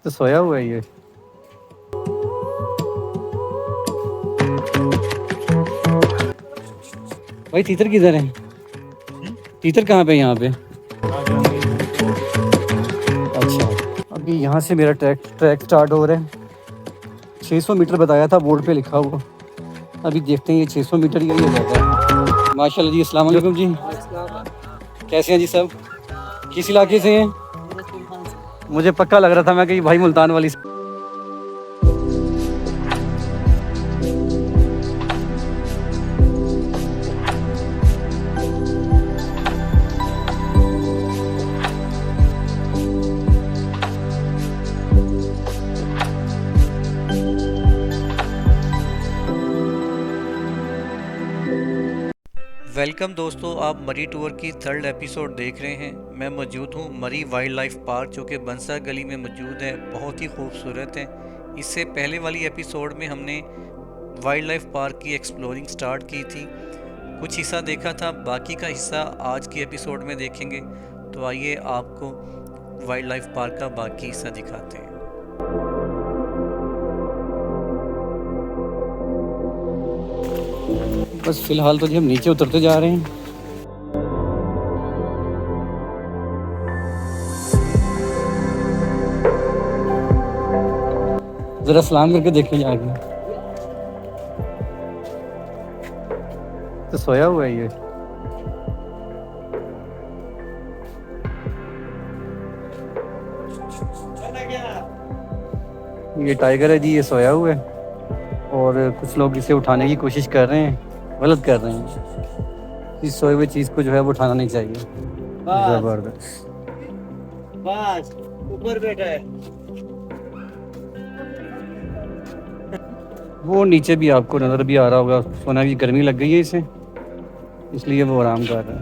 तो सोया हुआ है ये। भाई तीतर किधर है? तीतर कहाँ पे? यहाँ पे। अच्छा, अभी यहाँ से मेरा ट्रैक स्टार्ट हो रहा है। 600 मीटर बताया था बोर्ड पे लिखा हुआ। अभी देखते हैं ये 600 मीटर या ये ज़्यादा है। माशाल्लाह जी, अस्सलाम वालेकुम जी। कैसे हैं जी सब? किस इलाके से हैं? मुझे पक्का लग रहा था मैं कि भाई मुल्तान वाली। वेलकम दोस्तों, आप मरी टूर की थर्ड एपिसोड देख रहे हैं। मैं मौजूद हूँ मरी वाइल्ड लाइफ पार्क, जो कि बंसा गली में मौजूद है। बहुत ही खूबसूरत है। इससे पहले वाली एपिसोड में हमने वाइल्ड लाइफ पार्क की एक्सप्लोरिंग स्टार्ट की थी, कुछ हिस्सा देखा था, बाकी का हिस्सा आज की एपिसोड में देखेंगे। तो आइए आपको वाइल्ड लाइफ पार्क का बाकी हिस्सा दिखाते हैं। बस फिलहाल तो जी हम नीचे उतरते जा रहे हैं। ज़रा सलाम करके देखें जाके। तो सोया हुआ है ये। ये टाइगर है जी, ये सोया हुआ है और कुछ लोग इसे उठाने की कोशिश कर रहे हैं, गलत कर रहे हैं। इस सोए हुए चीज़ को जो है वो उठाना नहीं चाहिए। ज़बरदस्त। बस ऊपर बैठा है। वो नीचे भी आपको नज़र भी आ रहा होगा, सोना भी गर्मी लग गई है इसे, इसलिए वो आराम कर रहा है।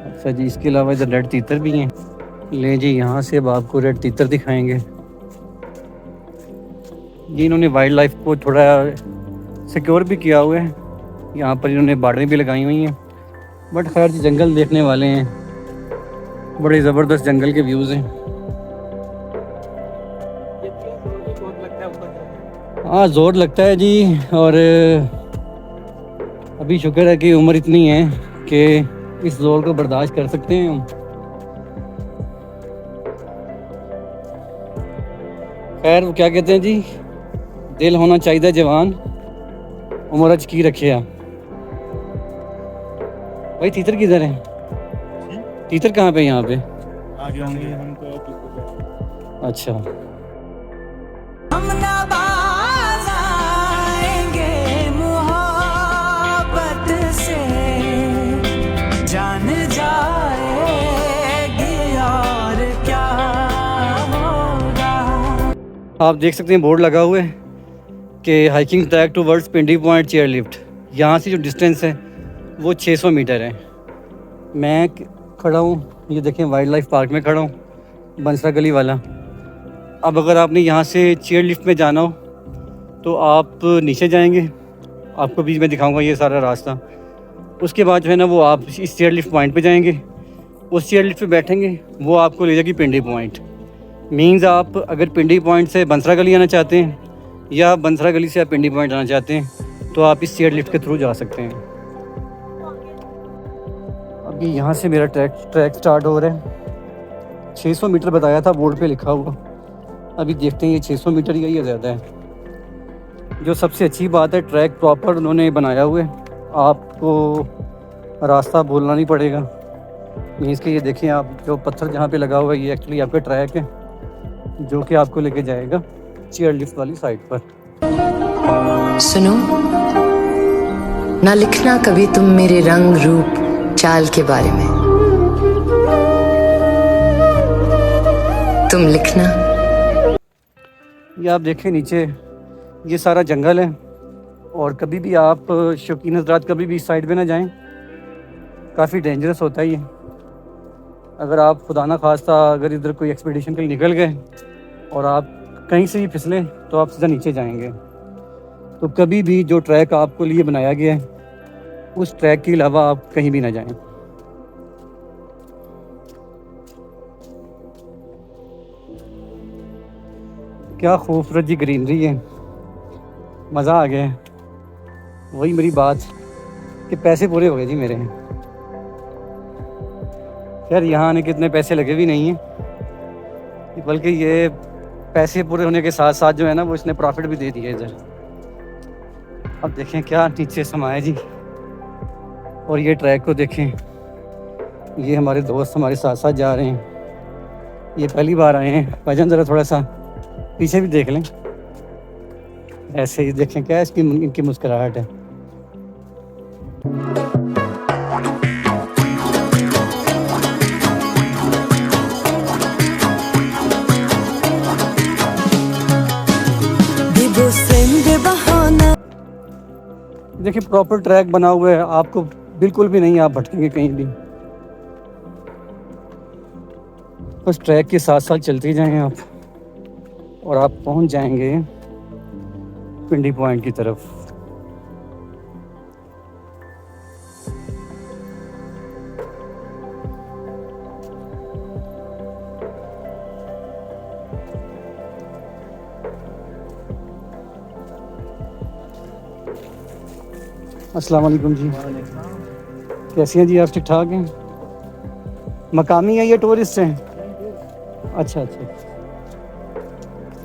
अच्छा जी, इसके अलावा इधर रेड तीतर भी हैं। ले जी, यहाँ से अब आपको रेड तीतर दिखाएंगे। जी, इन्होंने वाइल्ड लाइफ को थोड़ा सिक्योर भी किया हुआ है। यहाँ पर इन्होंने बार्डरें भी लगाई हुई हैं। बट खैर जी, जंगल देखने वाले हैं, बड़े ज़बरदस्त जंगल के व्यूज़ हैं। हाँ, ज़ोर लगता है जी। और अभी शुक्र है कि उम्र इतनी है कि इस ज़ोर को बर्दाश्त कर सकते हैं हम। खैर, वो क्या कहते हैं जी, दिल होना चाहिए जवान, उम्र अज की रखे। भाई तीतर किधर है? तीतर कहाँ पे? यहाँ पे। आगे होंगे हमको। अच्छा, हम नवाज़ आएंगे मोहब्बत से, जान जाएगी और क्या होगा। आप देख सकते हैं बोर्ड लगा हुआ है कि हाइकिंग ट्रैक टूवर्ड्स पिंडी पॉइंट चेयर लिफ्ट। यहाँ से जो डिस्टेंस है वो 600 मीटर है। मैं खड़ा हूँ, ये देखें, वाइल्ड लाइफ पार्क में खड़ा हूँ, बंसरा गली वाला। अब अगर आपने यहाँ से चेयर लिफ्ट में जाना हो तो आप नीचे जाएंगे, आपको बीच में दिखाऊंगा ये सारा रास्ता। उसके बाद जो है ना, वो आप इस चेयर लिफ्ट पॉइंट पे जाएंगे, उस चेयर लिफ्ट पे बैठेंगे, वो आपको ले जाएगी पिंडी पॉइंट। मीन्स आप अगर पिंडी पॉइंट से बंसरा गली आना चाहते हैं या बंसरा गली से आप पिंडी पॉइंट आना चाहते हैं तो आप इस चेयर लिफ्ट के थ्रू जा सकते हैं। अभी यहाँ से मेरा ट्रैक स्टार्ट हो रहा है। 600 मीटर बताया था बोर्ड पे लिखा हुआ। अभी देखते हैं ये 600 मीटर या ये ज़्यादा है। जो सबसे अच्छी बात है, ट्रैक प्रॉपर उन्होंने बनाया हुआ है, आपको रास्ता भूलना नहीं पड़ेगा। मीन्स के ये देखें आप, जो पत्थर जहाँ पे लगा हुआ है ये एक्चुअली आपका ट्रैक है जो कि आपको लेके जाएगा चेयर लिफ्ट वाली साइड पर। सुनो, ना लिखना कभी तुम मेरे रंग रूप चाल के बारे में, तुम लिखना। ये आप देखें नीचे, ये सारा जंगल है और कभी भी आप शौकीन हज़रात कभी भी इस साइड पे ना जाएं, काफ़ी डेंजरस होता है ये। अगर आप खुदा ना खास्ता अगर इधर कोई एक्सपीडिशन के लिए निकल गए और आप कहीं से भी फिसलें तो आप सीधा नीचे जाएंगे। तो कभी भी जो ट्रैक आपको लिए बनाया गया है उस ट्रैक के अलावा आप कहीं भी ना जाएं। क्या खूबसूरत जी ग्रीनरी है, मज़ा आ गया है। वही मेरी बात कि पैसे पूरे हो गए जी मेरे। यार यहाँ आने के इतने पैसे लगे भी नहीं हैं, बल्कि ये पैसे पूरे होने के साथ साथ जो है ना वो इसने प्रॉफिट भी दे दिया इधर। अब देखें क्या नीचे समाया जी, और ये ट्रैक को देखें, ये हमारे दोस्त हमारे साथ साथ जा रहे हैं, ये पहली बार आए हैं। भाईजान ज़रा थोड़ा सा पीछे भी देख लें, ऐसे ही देखें क्या इसकी इनकी मुस्कुराहट है। देखिए प्रॉपर ट्रैक बना हुआ है, आपको बिल्कुल भी नहीं आप भटकेंगे कहीं भी, बस ट्रैक के साथ साथ चलते जाएं आप और आप पहुंच जाएंगे पिंडी पॉइंट की तरफ। अस्सलाम वालेकुम जी, कैसी हैं जी आप? ठीक ठाक हैं? मकामी हैं या टूरिस्ट हैं? अच्छा अच्छा,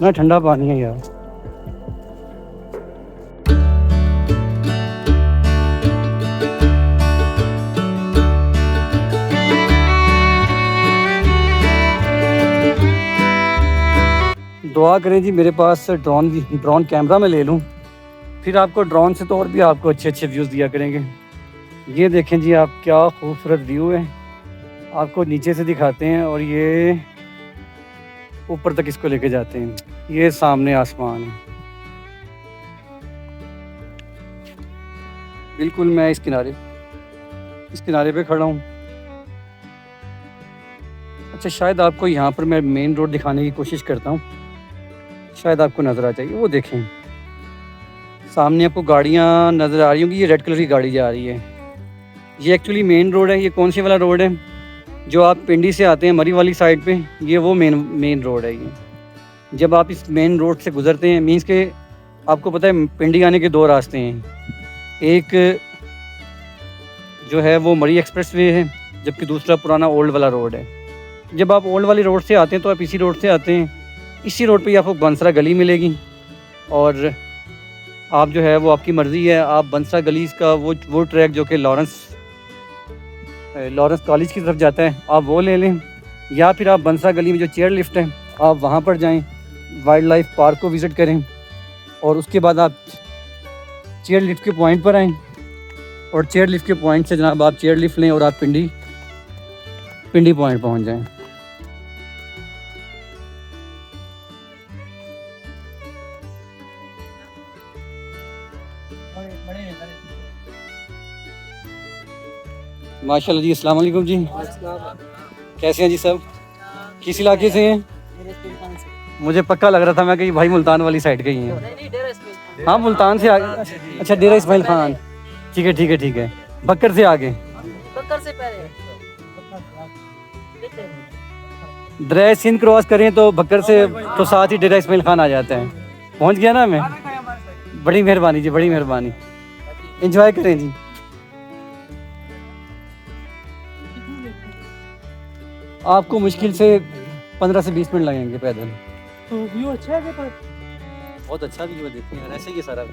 ना ठंडा पानी है यार। दुआ करें जी मेरे पास ड्रोन कैमरा में ले लूं, फिर आपको ड्रोन से तो और भी आपको अच्छे अच्छे व्यूज़ दिया करेंगे। ये देखें जी आप, क्या खूबसूरत व्यू है, आपको नीचे से दिखाते हैं और ये ऊपर तक इसको लेके जाते हैं। ये सामने आसमान है, बिल्कुल मैं इस किनारे पे खड़ा हूँ। अच्छा शायद आपको यहाँ पर मैं मेन रोड दिखाने की कोशिश करता हूँ, शायद आपको नज़र आ जाएगी। वो देखें सामने आपको गाड़ियाँ नज़र आ रही होंगी, ये रेड कलर की गाड़ी जा रही है, ये एक्चुअली मेन रोड है। ये कौन से वाला रोड है? जो आप पिंडी से आते हैं मरी वाली साइड पे, ये वो मेन रोड है। ये जब आप इस मेन रोड से गुजरते हैं, मीन्स के आपको पता है पिंडी आने के दो रास्ते हैं, एक जो है वो मरी एक्सप्रेस वे है, जबकि दूसरा पुराना ओल्ड वाला रोड है। जब आप ओल्ड वाली रोड से आते हैं तो आप इसी रोड से आते हैं, इसी रोड पे ही आपको बंसरा गली मिलेगी, और आप जो है वो आपकी मर्ज़ी है, आप बंसरा गली का वो ट्रैक जो कि लॉरेंस कॉलेज की तरफ जाता है आप वो ले लें, या फिर आप बंसरा गली में जो चेयर लिफ्ट है आप वहाँ पर जाएं, वाइल्ड लाइफ पार्क को विज़िट करें, और उसके बाद आप चेयर लिफ्ट के पॉइंट पर आएँ, और चेयर लिफ्ट के पॉइंट से जनाब आप चेयर लिफ्ट लें और आप पिंडी पॉइंट पहुँच जाएँ। माशाल्लाह जी, अस्सलाम वालेकुम जी, कैसे हैं जी सब? किस इलाके से हैं? मुझे पक्का लग रहा था मैं कि भाई मुल्तान वाली साइड के ही हैं। हाँ मुल्तान से आगे, अच्छा डेरा इस्माइल खान, ठीक है ठीक है ठीक है। बक्कर से आगे, बक्कर से पहले दरिया सिंध क्रॉस करें तो बक्कर से तो साथ ही डेरा इस्माइल खान आ जाता है। पहुंच गया ना मैं? बड़ी मेहरबानी जी, बड़ी मेहरबानी, एंजॉय करें जी। आपको मुश्किल से 15 से 20 मिनट लगेंगे पैदल। तो व्यू अच्छा है पर बहुत अच्छा व्यू है, देखते हैं ऐसे ही है सारा।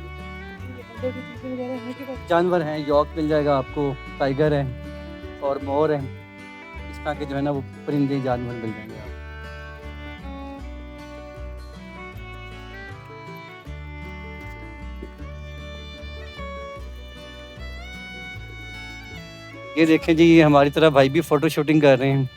जानवर हैं, यॉक मिल जाएगा आपको, टाइगर है और मोर है, इस तरह के जो है ना वो परिंदे जानवर मिल जाएंगे आपको। ये देखें जी, ये हमारी तरह भाई भी फ़ोटो शूटिंग कर रहे हैं।